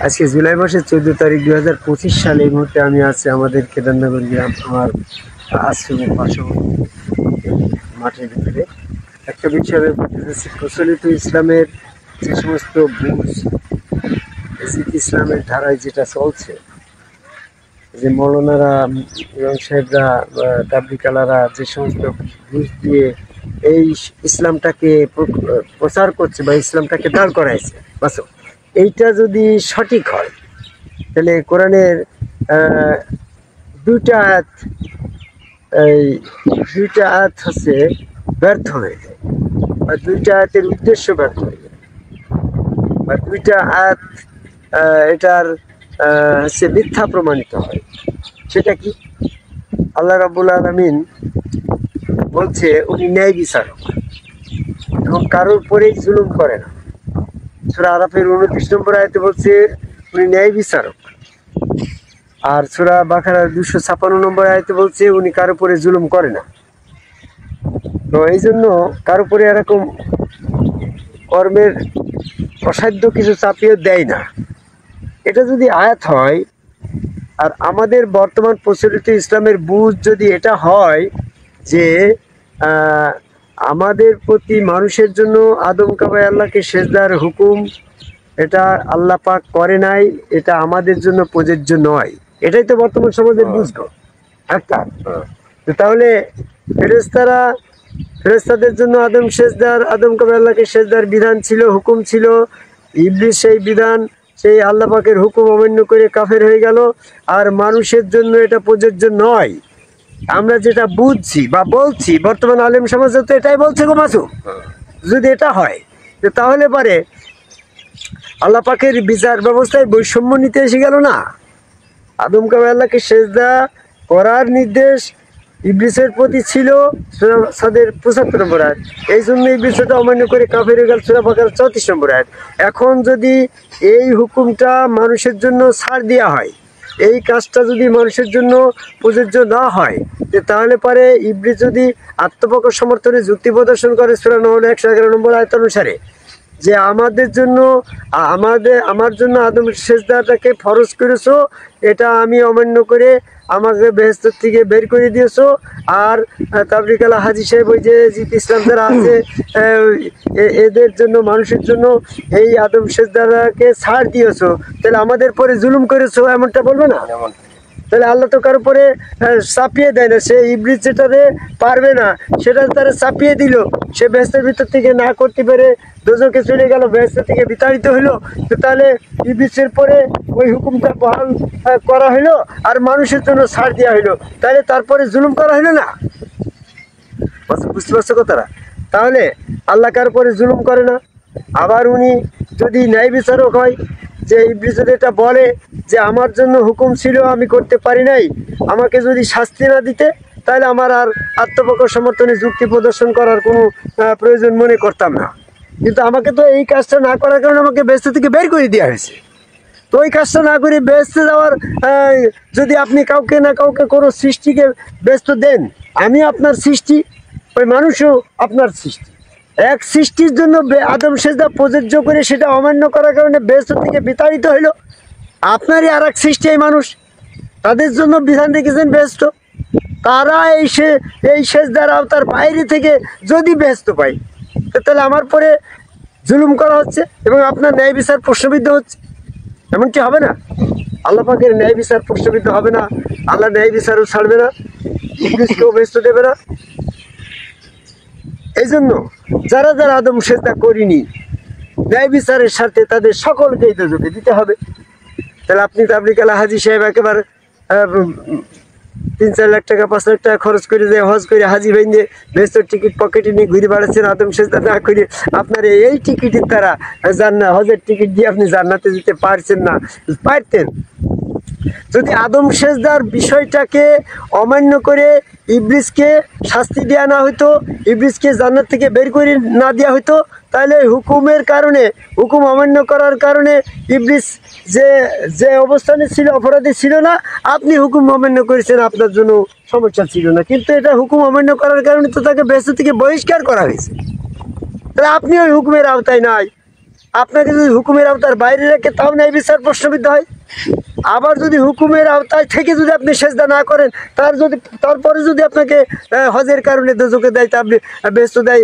আজকে জুলাই মাসের 14 তারিখ 2025 সালে। এই মুহূর্তে আমি আছি আমাদের কেদারনগর গ্রাম, আমার আশ্রমের পার্শ্ববর্তী মাঠের ভিতরে। একটা বিষয় আমি বলতে চাচ্ছি, প্রচলিত ইসলামের যে সমস্ত বুঝ, ইসলামের ধারায় যেটা চলছে, যে মৌলানারা, ইমাম সাহেবরা, তাবলিকালারা যে সমস্ত বুঝ দিয়ে এই ইসলামটাকে প্রচার করছে বা ইসলামটাকে দাঁড় করাইছে, বাস এইটা যদি সঠিক হয় তাহলে কোরআনের দুইটা আয়াত, এই দুইটা আয়াত হচ্ছে ব্যর্থ হয়ে যায়, বা দুইটা আয়াতের উদ্দেশ্য ব্যর্থ হয়ে যায়, বা দুইটা আয়াত এটার হচ্ছে মিথ্যা প্রমাণিত হয়। সেটা কি? আল্লাহ রাব্বুল আলামিন বলছে উনি ন্যায় বিচারক এবং কারোর পরেই জুলুম করে না। সূরা আরাফের 29 নম্বর আয়াতে বলছে উনি ন্যায় বিচারক, আর সূরা বাকারার 256 নম্বর আয়াতে বলছে উনি কারোর পরে জুলুম করে না। তো এই জন্য কারোর উপরে এরকম কর্মের অসাধ্য কিছু চাপিয়ে দেয় না। এটা যদি আয়াত হয়, আর আমাদের বর্তমান প্রচলিত ইসলামের বুঝ যদি এটা হয় যে আমাদের প্রতি মানুষের জন্য আদম কাবায় আল্লাহকে সেজদার হুকুম এটা আল্লাহ পাক করে নাই, এটা আমাদের জন্য প্রযোজ্য নয়, এটাই তো বর্তমান সমাজের বুঝলো একটা। তো তাহলে ফেরেশতাদের জন্য আদম কাবায় আল্লাহকে সেজদার বিধান ছিল, হুকুম ছিল। ইবলিস সেই বিধান, সেই আল্লাহ পাকের হুকুম অমান্য করে কাফের হয়ে গেল, আর মানুষের জন্য এটা প্রযোজ্য নয়। আমরা যেটা বুঝছি বা বলছি, বর্তমান আলেম সমাজ তো এটাই বলছে গো মাসুম। যদি এটা হয় তাহলে পারে আল্লাহ পাকের বিচার ব্যবস্থায় বৈষম্য নিতে এসে গেল না? আদম কাবায় আল্লাহকে সেজদা করার নির্দেশ ইবলিসের প্রতি ছিল, সূরা সাদের 75 নম্বর আয়াত। এই জন্য ইবলিস এটা অমান্য করে কাফের হয়ে গেল, সূরা বাকারার 34 নম্বর আয়াত। এখন যদি এই হুকুমটা মানুষের জন্য ছাড় দেওয়া হয়, এই কাজটা যদি মানুষের জন্য প্রযোজ্য না হয়, তাহলে পারে ইবলিস যদি আত্মপক্ষ সমর্থনে যুক্তি প্রদর্শন করে সূরা নহল 111 নম্বর আয়াত অনুসারে যে আমার জন্য আদম সেজদাটাকে ফরজ করেছো, এটা আমি অমান্য করে আমাকে বেহেশত থেকে বের করে দিয়েছো, আর তাবলিকালা হাজী সাহেব ওই যে ইসলাম যারা আছে এদের জন্য, মানুষের জন্য এই আদম সেজদাটাকে ছাড় দিয়েছো, তাহলে আমাদের পরে জুলুম করেছো, এমনটা বলবে না? তাহলে আল্লাহ তো কারোর উপরে চাপিয়ে দেয় না। সে ইবলিস যেটারে পারবে না সেটা তারা চাপিয়ে দিল, সে বেহেশতের ভিতর থেকে না করতে পেরে দোজখে চলে গেল, বেহেশত থেকে বিতাড়িত হইলো। তো তাহলে ইবলিসের পরে ওই হুকুমটা বহাল করা হইলো, আর মানুষের জন্য ছাড় দেওয়া হইলো, তাহলে তারপরে জুলুম করা হইলো না? বুঝতে পারছো কথাটা? তাহলে আল্লাহ কার পরে জুলুম করে না। আবার উনি যদি ন্যায় বিচারক হয়, যে ইবলিস যদি এটা বলে যে আমার জন্য হুকুম ছিল আমি করতে পারি নাই, আমাকে যদি শাস্তি না দিতে তাহলে আমার আর আত্মপক্ষ সমর্থনে যুক্তি প্রদর্শন করার কোনো প্রয়োজন মনে করতাম না, কিন্তু আমাকে তো এই কাজটা না করার কারণে আমাকে বেহেশত থেকে বের করে দেওয়া হয়েছে। তো ওই কাজটা না করে বেহেশতে যাওয়ার, যদি আপনি কাউকে না কাউকে কোনো সৃষ্টিকে বেহেশত দেন, আমি আপনার সৃষ্টি, ওই মানুষও আপনার সৃষ্টি, এক সৃষ্টির জন্য আদম সেজদা প্রযোজ্য করে সেটা অমান্য করার কারণে বেহেশত থেকে বিতাড়িত হইল। আপনারই আর এক সৃষ্টি এই মানুষ, তাদের জন্য বিধান রেখেছেন বেহেশত, তারা এই সেজদার আওতার বাইরে থেকে যদি বেহেশত পায়, তাহলে আমার পরে জুলুম করা হচ্ছে এবং আপনার ন্যায় বিচার প্রশ্নবিদ্ধ হচ্ছে। এমনটি হবে না? আল্লাহ পাকের ন্যায় বিচার প্রশ্নবিদ্ধ হবে না, আল্লাহ ন্যায় বিচারও ছাড়বে না, ইবলিসকেও বেহেশত দেবে না। এই জন্য যারা যারা আদম সেজদা করিনি, ন্যায় বিচারের সাথে তাদের সকলকেই দোজখে দিতে হবে। তাহলে আপনি তাবলিকালা হাজী সাহেব একেবারে 3-4 লাখ টাকা 5 লাখ টাকা খরচ করে যে হজ করে হাজি ভাইনে বেহেশতের টিকিট পকেটে নিয়ে ঘুরে বেড়াচ্ছেন, আদম সেজদা না করে আপনার এই টিকিটের দ্বারা হজের টিকিট দিয়ে আপনি জান্নাতে যেতে পারছেন না। পারতেন যদি আদম সেজদার বিষয়টাকে অমান্য করে ইবলিসকে শাস্তি দেওয়া না হতো, ইবলিসকে জান্নাত থেকে বের করে না দেওয়া হতো, তাহলে হুকুমের কারণে, হুকুম অমান্য করার কারণে ইবলিস যে অবস্থানে ছিল, অপরাধী ছিল না, আপনি হুকুম অমান্য করেছেন, আপনার জন্য সমস্যা ছিল না। কিন্তু এটা হুকুম অমান্য করার কারণে তো তাকে বেহেশত থেকে বহিষ্কার করা হয়েছে, তাহলে আপনি ওই হুকুমের আওতায় নাই, আপনাকে যদি হুকুমের আওতার বাইরে রাখে তাও ন্যায় বিচার প্রশ্নবিদ্ধ হয়। আবার যদি হুকুমের আওতায় থেকে যদি আপনি সেজদা না করেন, তারপরে যদি আপনাকে হজের কারণে দোজখে দেয়, তা আপনি ব্যস্ত দেয়,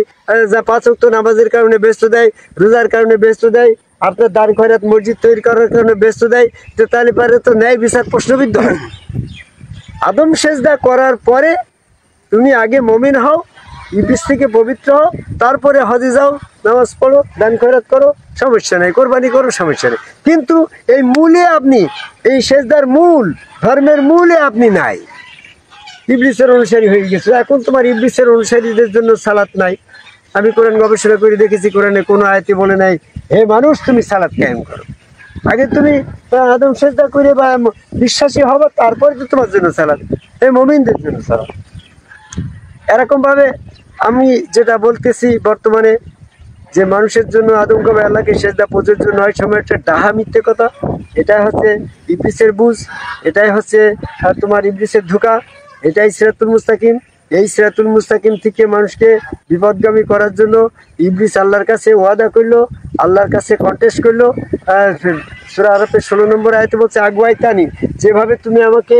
যা 5 ওয়াক্ত নামাজের কারণে ব্যস্ত দেয়, রোজার কারণে ব্যস্ত দেয়, আপনার দান খয়রাত মসজিদ তৈরি করার কারণে ব্যস্ত দেয়, তো তাহলে পারে তো ন্যায় বিচার প্রশ্নবিদ্ধ হয়। আদম সেজদা করার পরে তুমি আগে মুমিন হও, ইবলিস থেকে পবিত্র হও, তারপরে হজে যাও, নামাজ পড়ো, দান খয়রাত করো, সমস্যা নেই, কোরবানি করো, সমস্যা নেই। কিন্তু এই মূলে আপনি, এই সেজদার মূল, ধর্মের মূলে আপনি নাই, ইবলিসের অনুসারী হয়ে গেছো। এখন তোমার ইবলিসের অনুসারীদের জন্য সালাত নাই। আমি কোরআন গবেষণা করে দেখেছি, কোরআনে কোনো আয়াতে বলে নাই হে মানুষ তুমি সালাত কায়েম করো। আগে তুমি আদম সেজদা করে বা বিশ্বাসী হবা, তারপরে তো তোমার জন্য সালাত, এই মুমিনদের জন্য সালাত। এরকমভাবে আমি যেটা বলতেছি বর্তমানে, যে মানুষের জন্য আদম কবে আল্লাহকে সেজদা প্রযোজ্য নয়, সময় একটা ডাহা মিথ্যে কথা। এটাই হচ্ছে ইবলিসের বুঝ, এটাই হচ্ছে তোমার ইবলিসের ধোঁকা, এটাই সিরাতুল মুস্তাকিম। এই সিরাতুল মুস্তাকিম থেকে মানুষকে বিপদগামী করার জন্য ইবলিস আল্লাহর কাছে ওয়াদা করলো, আল্লাহর কাছে কন্টেস্ট করলো। সূরা আরাফের 16 নম্বর আয়াতে বলছে আগুয়াইতানি, যেভাবে তুমি আমাকে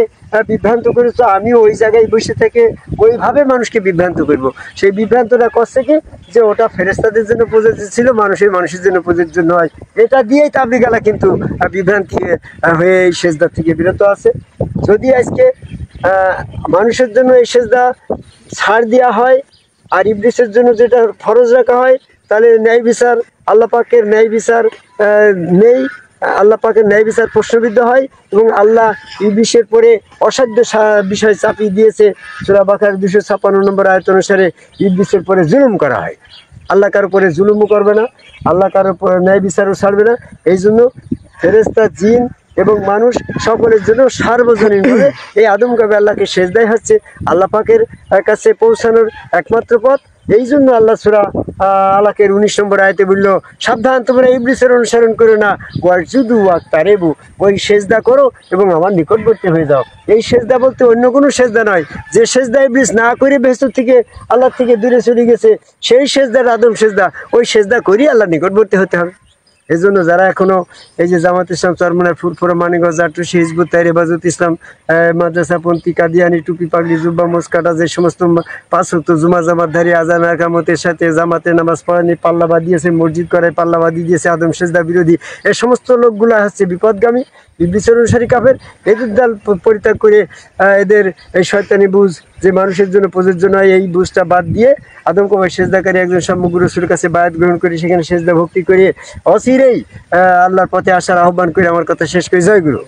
বিভ্রান্ত করেছো, আমিও ওই জায়গায় বসে থেকে ওইভাবে মানুষকে বিভ্রান্ত করব। সেই বিভ্রান্তটা করছে কি, যে ওটা ফেরেশতাদের জন্য প্রযোজ্য ছিল, মানুষের জন্য প্রযোজ্য নয়। এটা দিয়েই তাবলীগালা কিন্তু বিভ্রান্তি হয়ে এই সেজদা থেকে বিরত আছে। যদি আজকে মানুষের জন্য এই সেজদা ছাড় দেওয়া হয় আর ইবলিসের জন্য যেটা ফরজ রাখা হয়, তাহলে ন্যায় বিচার, আল্লাহ পাকের ন্যায় বিচার নেই, আল্লাহ পাকের ন্যায় বিচার প্রশ্নবিদ্ধ হয়। এবং আল্লাহ ইবলিসের পরে অসাধ্য বিষয় চাপিয়ে দিয়েছে। সূরা বাকারার 256 নম্বর আয়াত অনুসারে ইবলিসের পরে জুলুম করা হয়। আল্লাহ কারো পরে জুলুমও করবে না, আল্লাহ কারো ন্যায় বিচারও ছাড়বে না। এই জন্য ফেরেশতা, জিন এবং মানুষ সকলের জন্য সার্বজনীনভাবে এই আদম কবে আল্লাহকে সেজদাই হচ্ছে আল্লাহ পাকের কাছে পৌঁছানোর একমাত্র পথ। এই জন্য আল্লাহ সূরা আলাকের 19 নম্বর আয়াতে বলল, সাবধান তোমরা ইবলিসের অনুসরণ করো না, ওয়াজুদু ওয়াক্তারেবু, ওই সেজদা করো এবং আমার নিকটবর্তী হয়ে যাও। এই সেজদা বলতে অন্য কোনো সেজদা নয়। যে সেজদা ইবলিস না করে বেহেশত থেকে, আল্লাহ থেকে দূরে চলে গেছে, সেই সেজদার আদম সেজদা, ওই সেজদা করেই আল্লাহ নিকটবর্তী হতে হবে। এই জন্য যারা এখনো এই যে জামাত ইসলাম চরমনার, ফুরফুরা, মানিকগঞ্জ, আটরশি, হিজবুত তাহরির, হেফাজত ইসলাম, মাদ্রাসাপন্থী, কাদিয়ানি, টুপি, পাগড়ি, জুব্বা, মোচকাটা, যে সমস্ত 5 ওয়াক্ত জুমা জামাতধারী, আজান আকামতের সাথে জামাতের নামাজ পড়ানি, পাল্লাবা দিয়েছে, মসজিদ করায় পাল্লাবাদি দিয়েছে, আদম সেজদা বিরোধী, এই সমস্ত লোকগুলো হচ্ছে বিপদগামী, ইবলিসের অনুসারী, কাফের। এদের দল পরিত্যাগ করে এদের এই শয়তানি বুঝ, যে মানুষের জন্য প্রযোজ্য নয়, এই বুঝটা বাদ দিয়ে আদম কবে সেজদাকারী একজন সম্মুখ রাসূলের কাছে বায়াত গ্রহণ করে সেখানে সেজদা ভক্তি করে অচিরেই আল্লাহর পথে আসার আহ্বান করে আমার কথা শেষ করি। জয় গুরু।